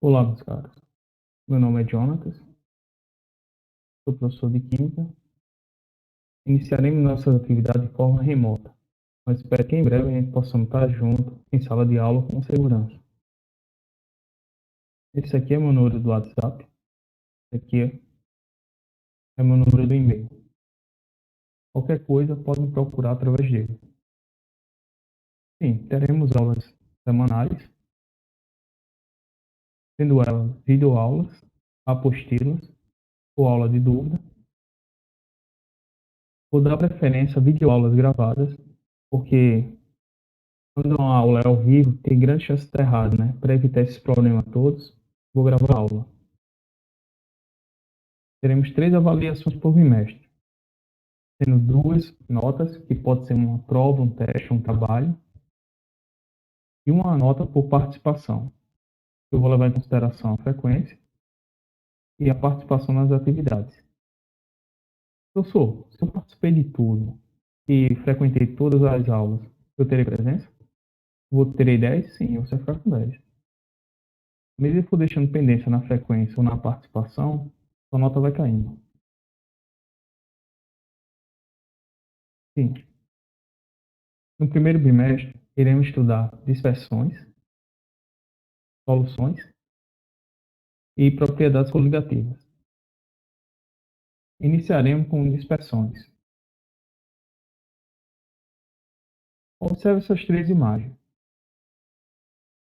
Olá, meus caros. Meu nome é Jonatas, sou professor de Química. Iniciaremos nossa atividade de forma remota, mas espero que em breve a gente possa estar junto em sala de aula com segurança. Esse aqui é meu número do WhatsApp, esse aqui é meu número do e-mail. Qualquer coisa pode me procurar através dele. Sim, teremos aulas semanais, sendo elas videoaulas, apostilas ou aula de dúvida. Vou dar preferência a videoaulas gravadas, porque quando uma aula é ao vivo, tem grande chance de estar errado, né? Para evitar esses problemas todos, vou gravar a aula. Teremos 3 avaliações por bimestre, sendo 2 notas, que pode ser uma prova, um teste, um trabalho, e uma nota por participação. Eu vou levar em consideração a frequência e a participação nas atividades. Professor, se eu participei de tudo e frequentei todas as aulas, eu terei presença? Terei 10? Sim, você vai ficar com 10. Mesmo se for deixando pendência na frequência ou na participação, sua nota vai caindo. Sim. No primeiro bimestre, iremos estudar dispersões, soluções e propriedades coligativas. Iniciaremos com dispersões. Observe essas 3 imagens: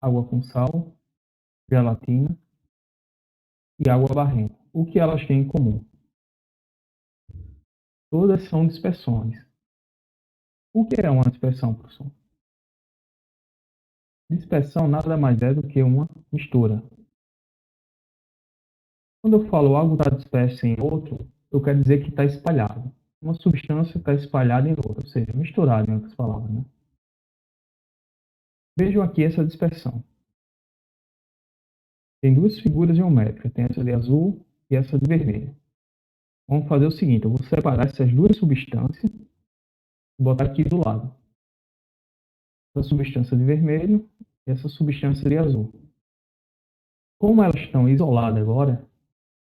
água com sal, gelatina e água barrenta. O que elas têm em comum? Todas são dispersões. O que é uma dispersão, professor? Dispersão nada mais é do que uma mistura. Quando eu falo algo está disperso em outro, eu quero dizer que está espalhado. Uma substância está espalhada em outra, ou seja, misturada em outras palavras, né? Vejam aqui essa dispersão. Tem 2 figuras geométricas, tem essa de azul e essa de vermelho. Vamos fazer o seguinte: eu vou separar essas 2 substâncias e botar aqui do lado. Essa substância de vermelho e essa substância de azul. Como elas estão isoladas agora,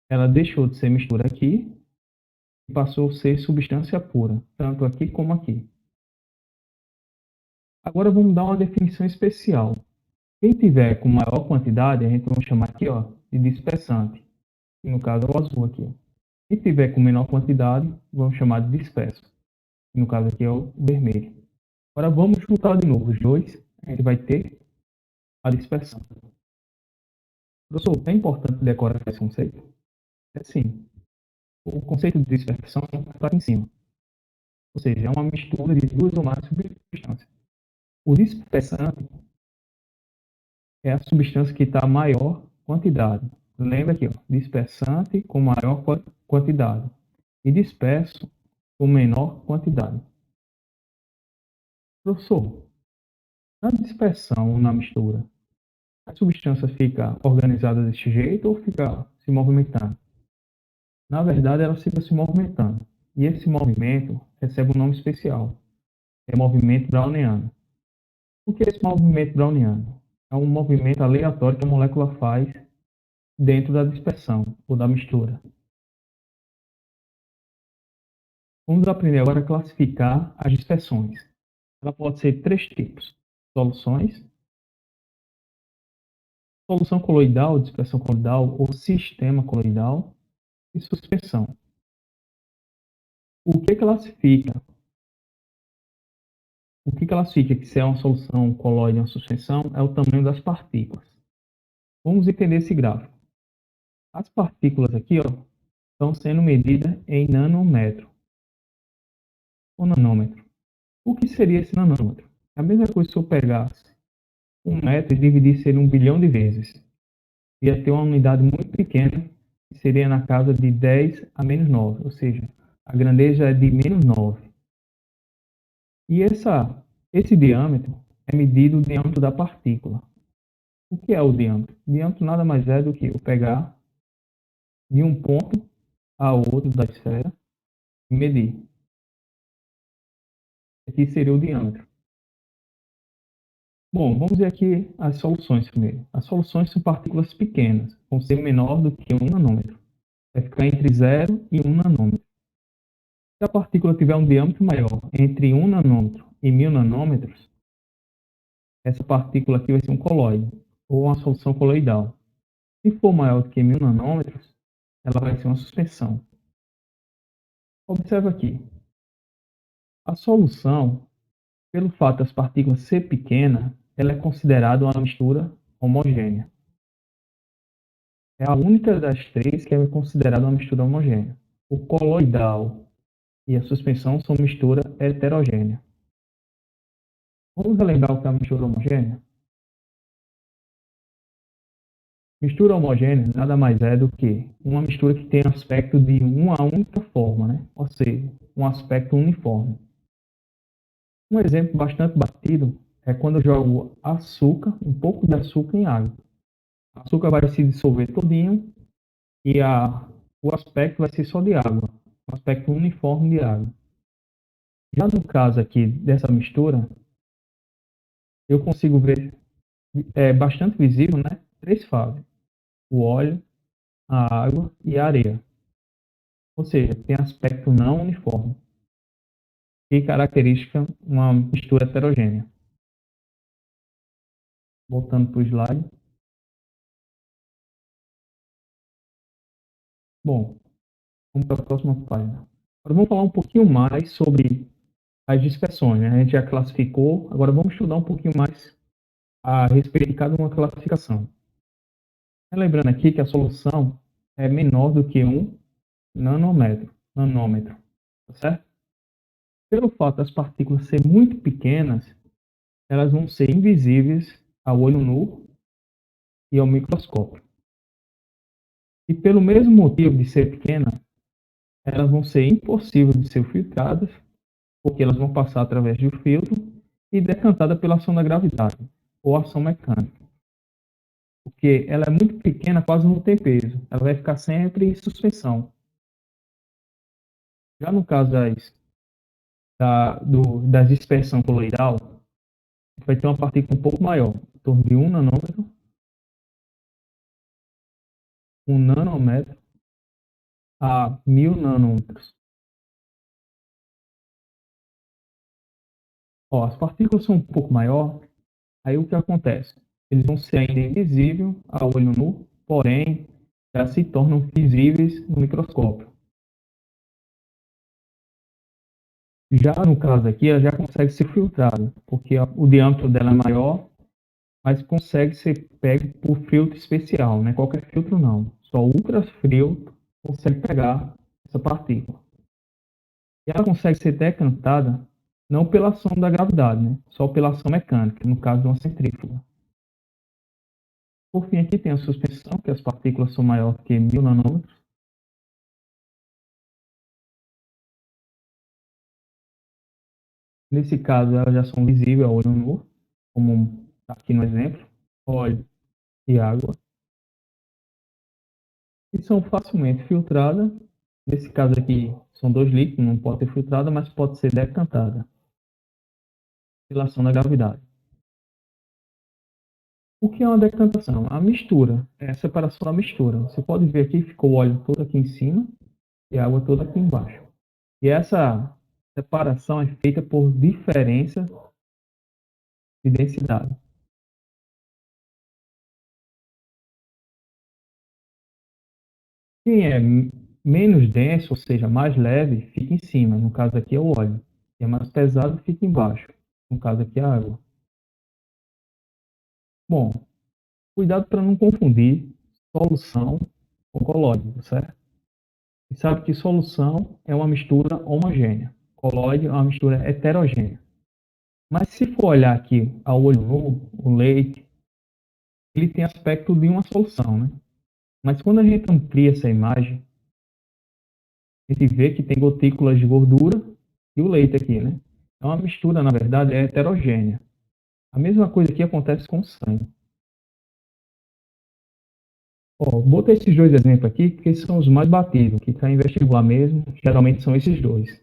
ela deixou de ser mistura aqui e passou a ser substância pura, tanto aqui como aqui. Agora vamos dar uma definição especial. Quem tiver com maior quantidade, a gente vai chamar aqui, ó, de dispersante. E no caso é o azul aqui. Quem tiver com menor quantidade, vamos chamar de disperso. E no caso aqui é o vermelho. Agora vamos juntar de novo os dois. A gente vai ter a dispersão. Professor, é importante decorar esse conceito? É sim. O conceito de dispersão está aqui em cima. Ou seja, é uma mistura de 2 ou mais substâncias. O dispersante é a substância que está a maior quantidade. Lembra aqui, ó, dispersante com maior quantidade e disperso com menor quantidade. Professor, na dispersão ou na mistura, a substância fica organizada desse jeito ou fica se movimentando? Na verdade, ela fica se movimentando. E esse movimento recebe um nome especial. É movimento browniano. O que é esse movimento browniano? É um movimento aleatório que a molécula faz dentro da dispersão ou da mistura. Vamos aprender agora a classificar as dispersões. Ela pode ser 3 tipos: soluções, solução coloidal, dispersão coloidal ou sistema coloidal e suspensão. O que classifica? O que classifica que se é uma solução coloide ou uma suspensão é o tamanho das partículas. Vamos entender esse gráfico. As partículas aqui, ó, estão sendo medidas em nanômetro ou nanômetro. O que seria esse nanômetro? É a mesma coisa se eu pegasse 1 metro e dividisse ele 1 bilhão de vezes. Ia ter uma unidade muito pequena, que seria na casa de 10 a menos 9, ou seja, a grandeza é de menos 9. E esse diâmetro é medido o diâmetro da partícula. O que é o diâmetro? O diâmetro nada mais é do que eu pegar de um ponto a outro da esfera e medir. Aqui seria o diâmetro. Bom, vamos ver aqui as soluções primeiro. As soluções são partículas pequenas, vão ser menor do que 1 nanômetro. Vai ficar entre 0 e 1 nanômetro. Se a partícula tiver um diâmetro maior, entre 1 nanômetro e 1000 nanômetros, essa partícula aqui vai ser um colóide, ou uma solução coloidal. Se for maior do que 1000 nanômetros, ela vai ser uma suspensão. Observe aqui. A solução, pelo fato das partículas ser pequena, ela é considerada uma mistura homogênea. É a única das três que é considerada uma mistura homogênea. O coloidal e a suspensão são mistura heterogênea. Vamos relembrar o que é uma mistura homogênea? Mistura homogênea nada mais é do que uma mistura que tem aspecto de uma única forma, né? Ou seja, um aspecto uniforme. Um exemplo bastante batido é quando eu jogo açúcar, um pouco de açúcar em água. O açúcar vai se dissolver todinho e o aspecto vai ser só de água, um aspecto uniforme de água. Já no caso aqui dessa mistura, eu consigo ver, é bastante visível, né? Três fases: o óleo, a água e a areia. Ou seja, tem aspecto não uniforme e característica uma mistura heterogênea. Voltando para o slide. Bom, vamos para a próxima página. Agora vamos falar um pouquinho mais sobre as dispersões, né? A gente já classificou, agora vamos estudar um pouquinho mais a respeito de cada uma classificação. Lembrando aqui que a solução é menor do que 1 nanômetro, tá certo? Pelo fato das partículas serem muito pequenas, elas vão ser invisíveis ao olho nu e ao microscópio. E pelo mesmo motivo de ser pequena, elas vão ser impossíveis de ser filtradas, porque elas vão passar através do filtro e decantadas pela ação da gravidade ou ação mecânica. Porque ela é muito pequena, quase não tem peso. Ela vai ficar sempre em suspensão. Já no caso da dispersão coloidal, vai ter uma partícula um pouco maior, em torno de 1 nanômetro, 1 nanômetro a 1000 nanômetros. Ó, as partículas são um pouco maior, aí o que acontece? Eles vão ser ainda invisíveis ao olho nu, porém, já se tornam visíveis no microscópio. Já no caso aqui, ela já consegue ser filtrada, porque o diâmetro dela é maior, mas consegue ser pego por filtro especial, não é qualquer filtro não. Só ultrafiltro consegue pegar essa partícula. E ela consegue ser decantada não pela ação da gravidade, né? Só pela ação mecânica, no caso de uma centrífuga. Por fim, aqui tem a suspensão, que as partículas são maiores que 1000 nanômetros. Nesse caso, elas já são visíveis a olho nu, como tá aqui no exemplo, óleo e água. E são facilmente filtradas. Nesse caso aqui, são dois líquidos, não pode ser filtrada, mas pode ser decantada pela ação da gravidade. O que é uma decantação? A mistura, é a separação da mistura. Você pode ver aqui, ficou o óleo todo aqui em cima e a água toda aqui embaixo. E essa separação é feita por diferença de densidade. Quem é menos denso, ou seja, mais leve, fica em cima. No caso aqui é o óleo. Quem é mais pesado, fica embaixo. No caso aqui é a água. Bom, cuidado para não confundir solução com colóide, certo? E sabe que solução é uma mistura homogênea. Colóide é uma mistura heterogênea. Mas se for olhar aqui ao olho nu, o leite, ele tem aspecto de uma solução, né? Mas quando a gente amplia essa imagem, a gente vê que tem gotículas de gordura e o leite aqui, né? Então a mistura, na verdade, é heterogênea. A mesma coisa aqui acontece com o sangue. Ó, botei esses dois exemplos aqui porque são os mais batidos, que caem em vestibular mesmo, geralmente são esses dois.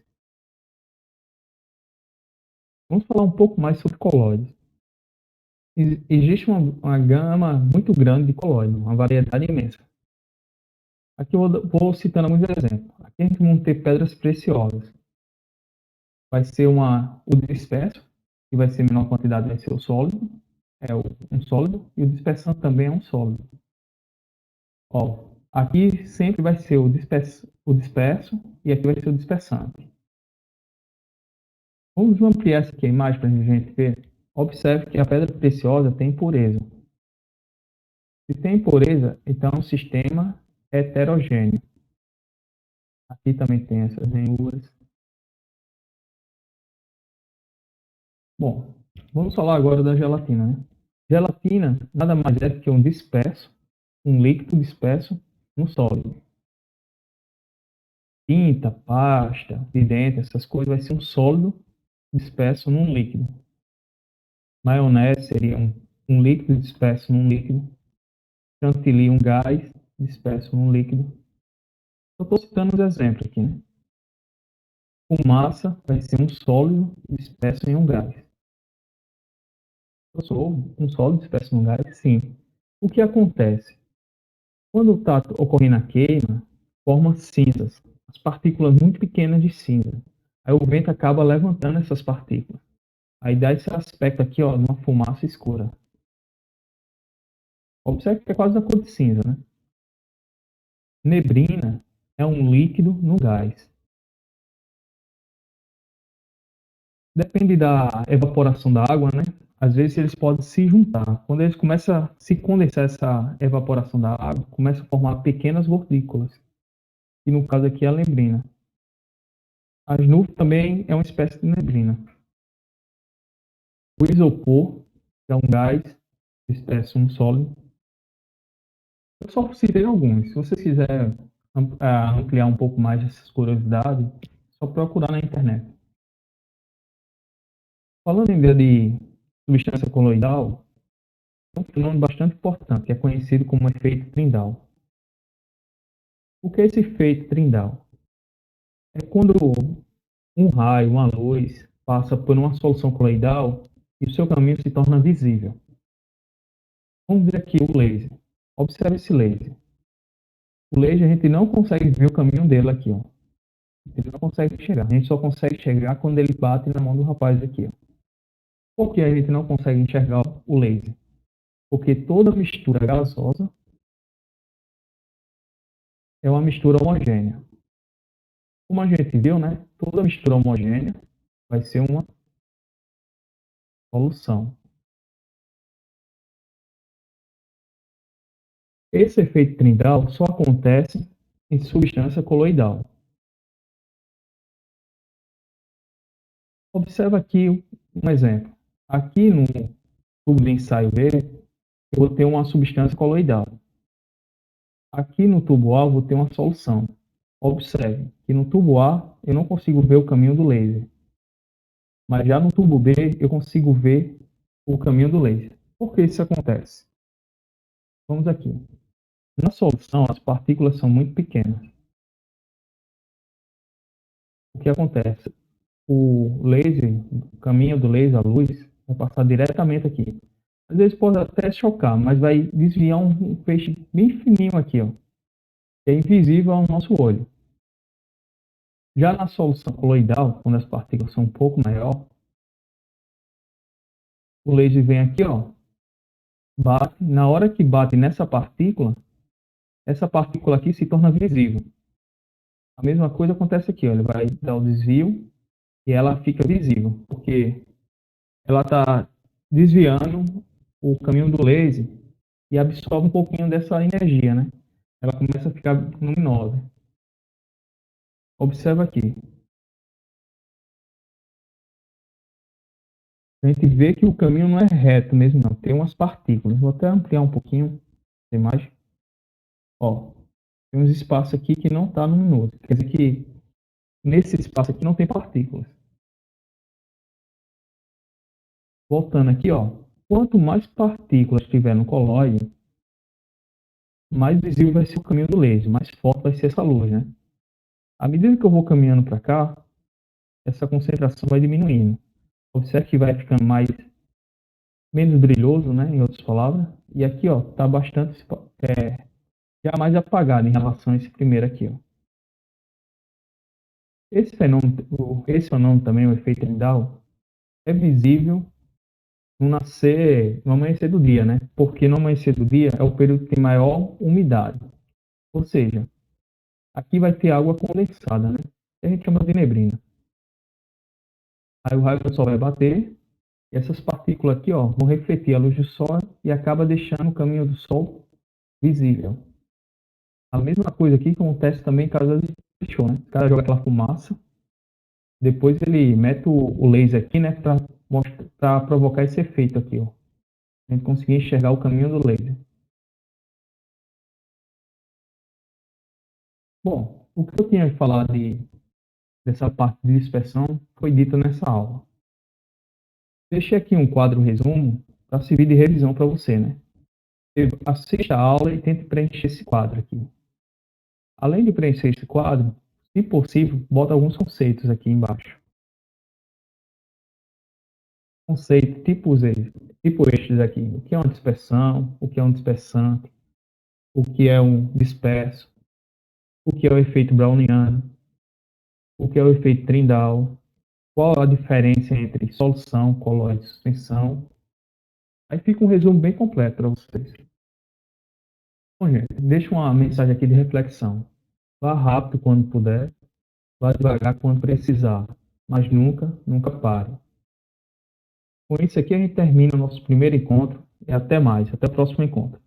Vamos falar um pouco mais sobre colóides. existe uma gama muito grande de colóides, uma variedade imensa. Aqui eu vou citando alguns exemplos. Aqui a gente vai ter pedras preciosas. Vai ser o disperso, que vai ser menor quantidade, vai ser o sólido, um sólido, e o dispersante também é um sólido. Ó, aqui sempre vai ser o disperso e aqui vai ser o dispersante. Vamos ampliar essa aqui, a imagem para a gente ver. Observe que a pedra preciosa tem impureza. Se tem impureza, então é um sistema heterogêneo. Aqui também tem essas ranhuras. Bom, vamos falar agora da gelatina, né? Gelatina nada mais é do que um disperso, um líquido disperso, um sólido. Tinta, pasta, de dente, essas coisas vai ser um sólido disperso num líquido. Maionese seria um líquido disperso num líquido. Chantilly, um gás disperso num líquido. Eu estou citando os exemplos aqui, né? Fumaça vai ser um sólido disperso em um gás. Eu sou um sólido disperso em um gás? Sim. O que acontece? Quando está ocorrendo a queima, forma cinzas, as partículas muito pequenas de cinza. Aí o vento acaba levantando essas partículas. Aí dá esse aspecto aqui, ó, de uma fumaça escura. Observe que é quase da cor de cinza, né? Neblina é um líquido no gás. Depende da evaporação da água, né? Às vezes eles podem se juntar. Quando eles começam a se condensar essa evaporação da água, começa a formar pequenas gotículas. E no caso aqui é a neblina. As nuvens também é uma espécie de neblina. O isopor é um gás, espécie um sólido. Eu só citei alguns. Se você quiser ampliar um pouco mais essas curiosidades, é só procurar na internet. Falando ainda de substância coloidal, é um fenômeno bastante importante, que é conhecido como efeito Tyndall. O que é esse efeito Tyndall? É quando um raio, uma luz, passa por uma solução coloidal e o seu caminho se torna visível. Vamos ver aqui o laser. Observe esse laser. O laser a gente não consegue ver o caminho dele aqui, ó. Ele não consegue enxergar. A gente só consegue enxergar quando ele bate na mão do rapaz aqui, ó. Por que a gente não consegue enxergar o laser? Porque toda mistura gasosa é uma mistura homogênea. Como a gente viu, né? Toda mistura homogênea vai ser uma solução. Esse efeito Tyndall só acontece em substância coloidal. Observa aqui um exemplo. Aqui no tubo de ensaio B, eu vou ter uma substância coloidal. Aqui no tubo A, eu vou ter uma solução. Observe que no tubo A, eu não consigo ver o caminho do laser. Mas já no tubo B, eu consigo ver o caminho do laser. Por que isso acontece? Vamos aqui. Na solução, as partículas são muito pequenas. O que acontece? O laser, o caminho do laser, a luz, vai passar diretamente aqui. Às vezes pode até chocar, mas vai desviar um feixe bem fininho aqui, ó, que é invisível ao nosso olho. Já na solução coloidal, quando as partículas são um pouco maior, o laser vem aqui, ó, bate. Na hora que bate nessa partícula, essa partícula aqui se torna visível. A mesma coisa acontece aqui, ó, ele vai dar o desvio e ela fica visível, porque ela está desviando o caminho do laser e absorve um pouquinho dessa energia, né? Ela começa a ficar luminosa. Observa aqui. A gente vê que o caminho não é reto mesmo, não. Tem umas partículas. Vou até ampliar um pouquinho a imagem. Ó, tem uns espaços aqui que não está luminoso. Quer dizer que nesse espaço aqui não tem partículas. Voltando aqui, ó. Quanto mais partículas tiver no colóide, mais visível vai ser o caminho do laser, mais forte vai ser essa luz, né? À medida que eu vou caminhando para cá, essa concentração vai diminuindo. Observe que vai ficando mais menos brilhoso, né, em outras palavras. E aqui, ó, tá bastante já mais apagado em relação a esse primeiro aqui, ó. Esse fenômeno também, o efeito Tyndall, é visível no amanhecer do dia, né? Porque no amanhecer do dia é o período que tem maior umidade. Ou seja, aqui vai ter água condensada, né? Que a gente chama de neblina. Aí o raio do sol vai bater e essas partículas aqui, ó, vão refletir a luz do sol e acaba deixando o caminho do sol visível. A mesma coisa aqui que acontece também em casa de show, né? O cara joga aquela fumaça, depois ele mete o laser aqui, né, para provocar esse efeito aqui, ó. A gente conseguir enxergar o caminho do laser. Bom, o que eu tinha falado dessa parte de dispersão foi dito nessa aula. Deixei aqui um quadro resumo para servir de revisão para você, né? Assista a aula e tente preencher esse quadro aqui. Além de preencher esse quadro, se possível, bota alguns conceitos aqui embaixo. Conceito, tipo estes aqui. O que é uma dispersão, o que é um dispersante, o que é um disperso, o que é o efeito browniano, o que é o efeito Tyndall, qual a diferença entre solução, colóide e suspensão. Aí fica um resumo bem completo para vocês. Bom, gente, deixa uma mensagem aqui de reflexão. Vá rápido quando puder, vá devagar quando precisar, mas nunca, nunca pare. Com isso aqui a gente termina o nosso primeiro encontro e até mais, até o próximo encontro.